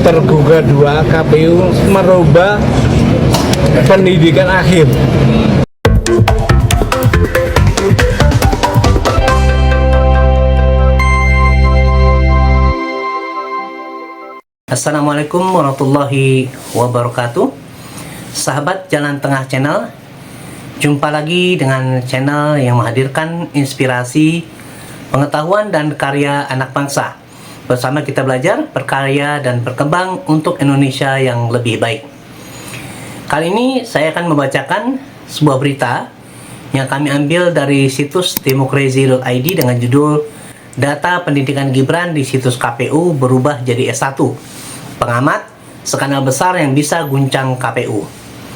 tergugah dua, KPU merubah pendidikan akhir. Assalamualaikum warahmatullahi wabarakatuh. Sahabat Jalan Tengah Channel, jumpa lagi dengan channel yang menghadirkan inspirasi, pengetahuan dan karya anak bangsa. Bersama kita belajar, berkarya dan berkembang untuk Indonesia yang lebih baik. Kali ini saya akan membacakan sebuah berita yang kami ambil dari situs demokrasi.id dengan judul Data Pendidikan Gibran di situs KPU berubah jadi S1. Pengamat, skandal besar yang bisa guncang KPU.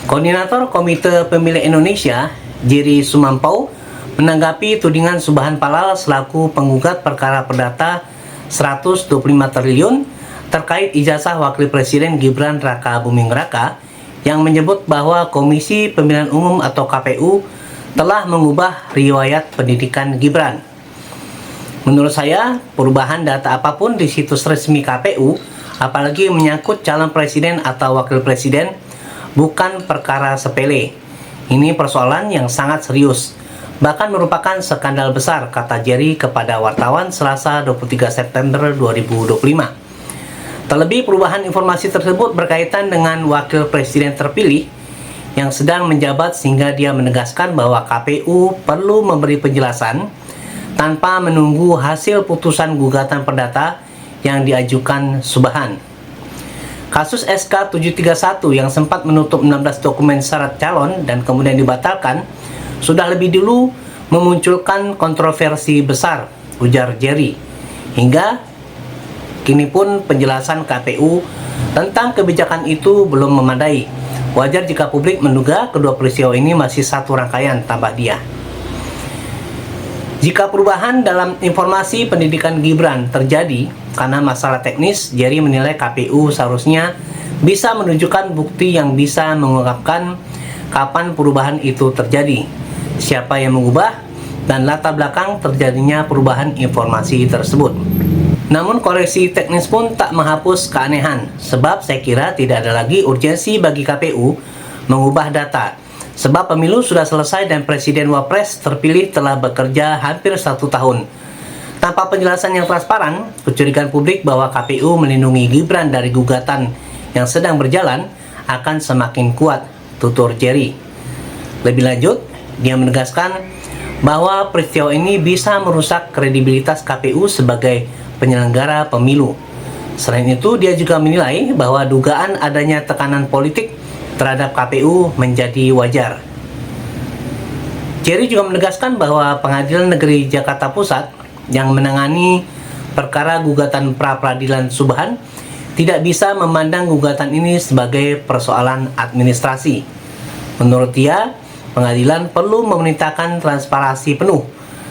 Koordinator Komite Pemilih Indonesia, Jerry Sumampau, menanggapi tudingan Subhan Palal selaku penggugat perkara perdata 125 triliun terkait ijazah Wakil Presiden Gibran Raka Buming Raka yang menyebut bahwa Komisi Pemilihan Umum atau KPU telah mengubah riwayat pendidikan Gibran. Menurut saya, perubahan data apapun di situs resmi KPU, apalagi menyangkut calon presiden atau wakil presiden, bukan perkara sepele. Ini persoalan yang sangat serius, bahkan merupakan skandal besar, kata Jerry kepada wartawan Selasa 23 September 2025. Terlebih, perubahan informasi tersebut berkaitan dengan wakil presiden terpilih yang sedang menjabat, sehingga dia menegaskan bahwa KPU perlu memberi penjelasan tanpa menunggu hasil putusan gugatan perdata yang diajukan Subhan. Kasus SK 731 yang sempat menutup 16 dokumen syarat calon dan kemudian dibatalkan sudah lebih dulu memunculkan kontroversi besar, ujar Jerry. Hingga kini pun penjelasan KPU tentang kebijakan itu belum memadai. Wajar jika publik menduga kedua peristiwa ini masih satu rangkaian, tambah dia. Jika perubahan dalam informasi pendidikan Gibran terjadi karena masalah teknis, Jerry menilai KPU seharusnya bisa menunjukkan bukti yang bisa mengungkapkan kapan perubahan itu terjadi, siapa yang mengubah, dan latar belakang terjadinya perubahan informasi tersebut. Namun koreksi teknis pun tak menghapus keanehan, sebab saya kira tidak ada lagi urgensi bagi KPU mengubah data. Sebab pemilu sudah selesai dan Presiden Wapres terpilih telah bekerja hampir 1 tahun. Tanpa penjelasan yang transparan, kecurigaan publik bahwa KPU melindungi Gibran dari gugatan yang sedang berjalan akan semakin kuat, tutur Jerry. Lebih lanjut, dia menegaskan bahwa peristiwa ini bisa merusak kredibilitas KPU sebagai penyelenggara pemilu. Selain itu, dia juga menilai bahwa dugaan adanya tekanan politik terhadap KPU menjadi wajar. Jerry juga menegaskan bahwa Pengadilan Negeri Jakarta Pusat yang menangani perkara gugatan pra-peradilan Subhan tidak bisa memandang gugatan ini sebagai persoalan administrasi. Menurut dia, pengadilan perlu memerintahkan transparansi penuh,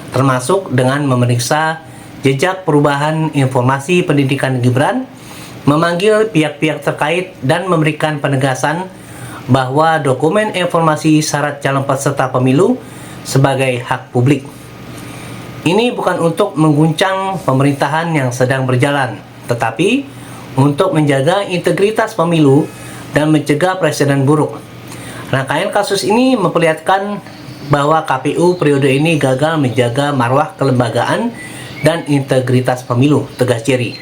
termasuk dengan memeriksa jejak perubahan informasi pendidikan Gibran, memanggil pihak-pihak terkait dan memberikan penegasan bahwa dokumen informasi syarat calon peserta pemilu sebagai hak publik. Ini bukan untuk mengguncang pemerintahan yang sedang berjalan, tetapi untuk menjaga integritas pemilu dan mencegah presiden buruk. Rangkaian kasus ini memperlihatkan bahwa KPU periode ini gagal menjaga marwah kelembagaan dan integritas pemilu, tegas Jerry.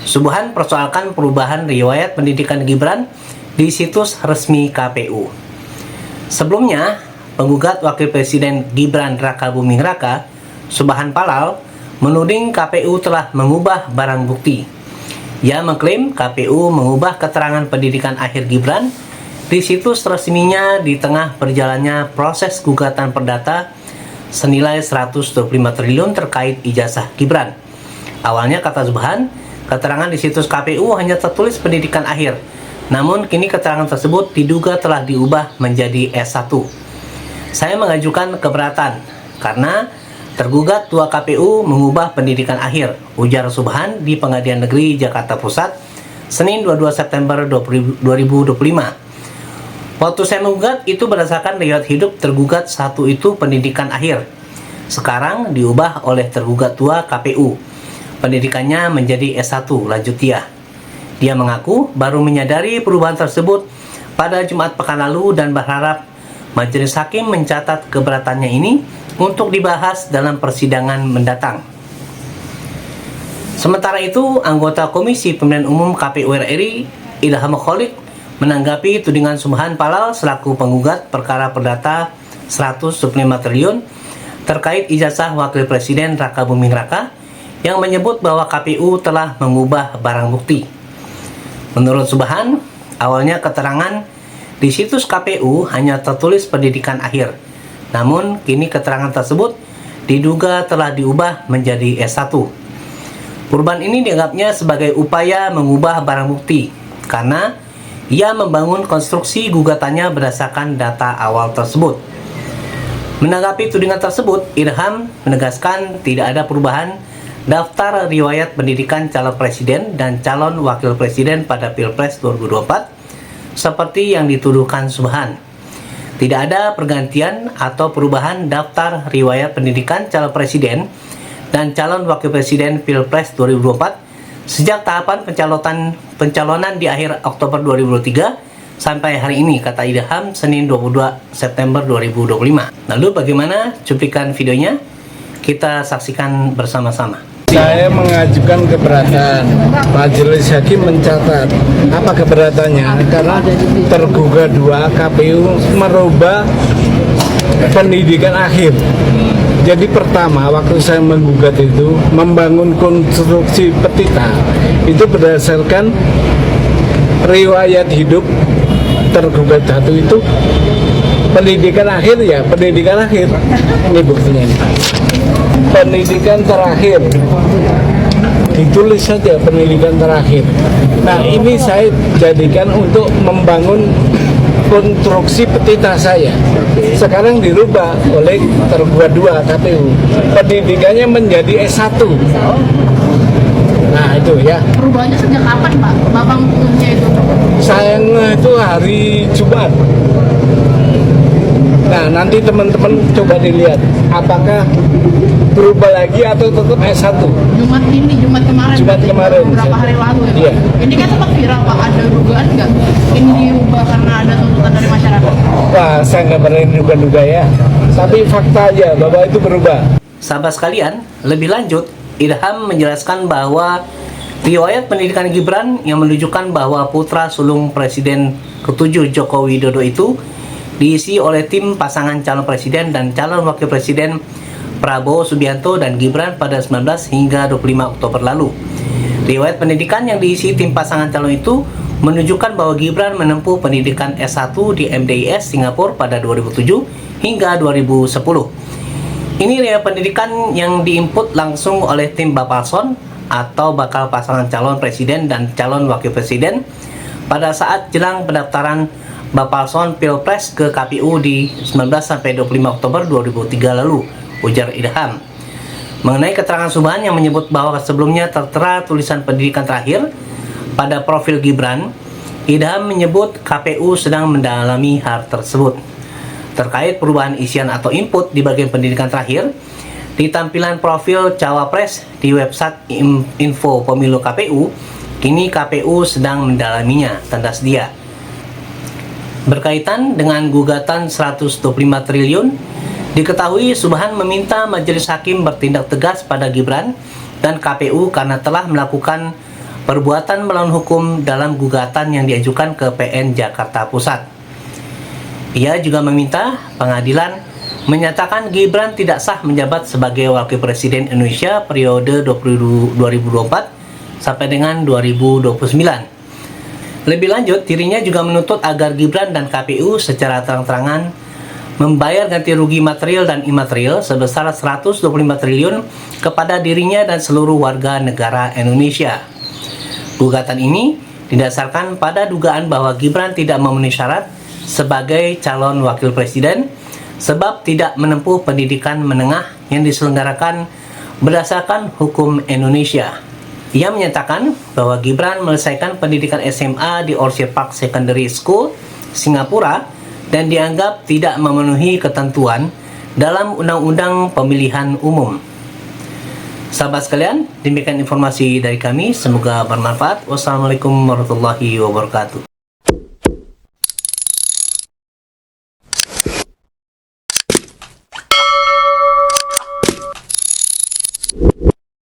Subhan persoalkan perubahan riwayat pendidikan Gibran di situs resmi KPU. Sebelumnya, penggugat Wakil Presiden Gibran Raka Buming Raka, Subhan Palal, menuding KPU telah mengubah barang bukti. Ia mengklaim KPU mengubah keterangan pendidikan akhir Gibran di situs resminya di tengah berjalannya proses gugatan perdata senilai 125 triliun terkait ijazah Gibran. Awalnya, kata Subhan, keterangan di situs KPU hanya tertulis pendidikan akhir. Namun kini keterangan tersebut diduga telah diubah menjadi S1. Saya mengajukan keberatan karena tergugat tua KPU mengubah pendidikan akhir, ujar Subhan di Pengadilan Negeri Jakarta Pusat, Senin 22 September 2025. Waktu saya menggugat itu berdasarkan riwayat hidup tergugat satu itu pendidikan akhir. Sekarang diubah oleh tergugat tua KPU. Pendidikannya menjadi S1, lanjut dia. Dia mengaku baru menyadari perubahan tersebut pada Jumat pekan lalu dan berharap majelis hakim mencatat keberatannya ini untuk dibahas dalam persidangan mendatang. Sementara itu, anggota Komisi Pemilihan Umum KPU RI, Ilham Khalid, menanggapi tudingan Subhan Palal selaku penggugat perkara perdata 125 triliun terkait ijazah Wakil Presiden Raka Buming Raka yang menyebut bahwa KPU telah mengubah barang bukti. Menurut Subhan, awalnya keterangan di situs KPU hanya tertulis pendidikan akhir. Namun, kini keterangan tersebut diduga telah diubah menjadi S1. Perubahan ini dianggapnya sebagai upaya mengubah barang bukti karena ia membangun konstruksi gugatannya berdasarkan data awal tersebut. Menanggapi tudingan tersebut, Ilham menegaskan tidak ada perubahan daftar riwayat pendidikan calon presiden dan calon wakil presiden pada Pilpres 2024 seperti yang dituduhkan Subhan. Tidak ada pergantian atau perubahan daftar riwayat pendidikan calon presiden dan calon wakil presiden Pilpres 2024 sejak tahapan pencalonan di akhir Oktober 2023 sampai hari ini, kata Ilham, Senin 22 September 2025. Lalu bagaimana cuplikan videonya? Kita saksikan bersama-sama. Saya mengajukan keberatan. Majelis hakim mencatat apa keberatannya karena tergugah 2 KPU merubah pendidikan akhir. Jadi pertama waktu saya menggugat itu membangun konstruksi petita itu berdasarkan riwayat hidup tergugat 1 itu pendidikan akhir, ya pendidikan akhir. Ini buktinya ini. Pendidikan terakhir ditulis saja pendidikan terakhir. Nah ini saya jadikan untuk membangun konstruksi petita saya. Sekarang dirubah oleh tergugat 2 KPU, pendidikannya menjadi S1. Nah itu ya. Perubahannya sejak kapan Pak? Bapak punya itu? Sayangnya itu hari Jumat. Nah nanti teman-teman coba dilihat apakah berubah lagi atau tetap S1. Jumat kemarin. Jumat kemarin. Beberapa hari lalu ya Pak? Iya. Ini kan sempat viral Pak, ada dugaan nggak ini diubah karena ada tuntutan dari masyarakat? Wah saya nggak berani duga-duga ya. Tapi fakta aja bahwa itu berubah. Sahabat sekalian, lebih lanjut, Ilham menjelaskan bahwa riwayat pendidikan Gibran yang menunjukkan bahwa putra sulung Presiden ke-7 Joko Widodo itu diisi oleh tim pasangan calon presiden dan calon wakil presiden Prabowo Subianto dan Gibran pada 19 hingga 25 Oktober lalu. Riwayat pendidikan yang diisi tim pasangan calon itu menunjukkan bahwa Gibran menempuh pendidikan S1 di MDIS Singapura pada 2007 hingga 2010. Ini riwayat pendidikan yang diinput langsung oleh tim Bapalson atau bakal pasangan calon presiden dan calon wakil presiden pada saat jelang pendaftaran Bapalson Pilpres ke KPU di 19-25 Oktober 2003 lalu, ujar Ilham. Mengenai keterangan Subhan yang menyebut bahwa sebelumnya tertera tulisan pendidikan terakhir pada profil Gibran, Ilham menyebut KPU sedang mendalami hal tersebut. Terkait perubahan isian atau input di bagian pendidikan terakhir, di tampilan profil Cawapres di website info pemilu KPU, kini KPU sedang mendalaminya, tanda sedia. Berkaitan dengan gugatan 125 triliun, diketahui Subhan meminta majelis hakim bertindak tegas pada Gibran dan KPU karena telah melakukan perbuatan melawan hukum dalam gugatan yang diajukan ke PN Jakarta Pusat. Ia juga meminta pengadilan menyatakan Gibran tidak sah menjabat sebagai Wakil Presiden Indonesia periode 2024 sampai dengan 2029. Lebih lanjut, dirinya juga menuntut agar Gibran dan KPU secara terang-terangan membayar ganti rugi material dan imaterial sebesar 125 triliun kepada dirinya dan seluruh warga negara Indonesia. Gugatan ini didasarkan pada dugaan bahwa Gibran tidak memenuhi syarat sebagai calon wakil presiden sebab tidak menempuh pendidikan menengah yang diselenggarakan berdasarkan hukum Indonesia. Ia menyatakan bahwa Gibran menyelesaikan pendidikan SMA di Orchard Park Secondary School, Singapura, dan dianggap tidak memenuhi ketentuan dalam Undang-Undang Pemilihan Umum. Sahabat sekalian, demikian informasi dari kami. Semoga bermanfaat. Wassalamualaikum warahmatullahi wabarakatuh.